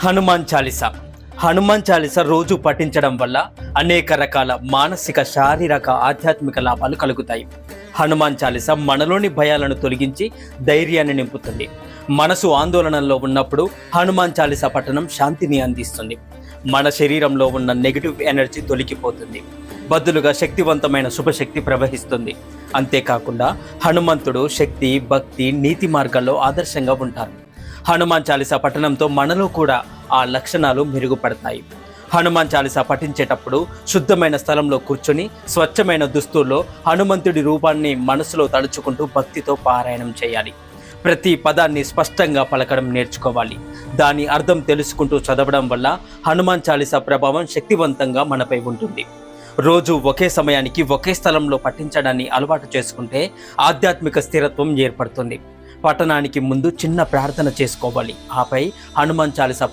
హనుమాన్ చాలీసా. హనుమాన్ చాలీసా రోజు పఠించడం వల్ల అనేక రకాల మానసిక, శారీరక, ఆధ్యాత్మిక లాభాలు కలుగుతాయి. హనుమాన్ చాలీసా మనలోని భయాలను తొలగించి ధైర్యాన్ని నింపుతుంది. మనసు ఆందోళనలో ఉన్నప్పుడు హనుమాన్ చాలీసా పఠనం శాంతిని అందిస్తుంది. మన శరీరంలో ఉన్న నెగిటివ్ ఎనర్జీ తొలగిపోతుంది. బదులుగా శక్తివంతమైన శుభశక్తి ప్రవహిస్తుంది. అంతేకాకుండా హనుమంతుడు శక్తి, భక్తి, నీతి మార్గాల్లో ఆదర్శంగా ఉంటారు. హనుమాన్ చాలీసా పఠనంతో మనలో కూడా ఆ లక్షణాలు మెరుగుపడతాయి. హనుమాన్ చాలీసా పఠించేటప్పుడు శుద్ధమైన స్థలంలో కూర్చొని స్వచ్ఛమైన దుస్తుల్లో హనుమంతుడి రూపాన్ని మనసులో తలుచుకుంటూ భక్తితో పారాయణం చేయాలి. ప్రతి పదాన్ని స్పష్టంగా పలకడం నేర్చుకోవాలి. దాని అర్థం తెలుసుకుంటూ చదవడం వల్ల హనుమాన్ చాలీసా ప్రభావం శక్తివంతంగా మనపై ఉంటుంది. రోజు ఒకే సమయానికి ఒకే స్థలంలో పఠించడాన్ని అలవాటు చేసుకుంటే ఆధ్యాత్మిక స్థిరత్వం ఏర్పడుతుంది. పఠనానికి ముందు చిన్న ప్రార్థన చేసుకోవాలి. ఆపై హనుమాన్ చాలీసా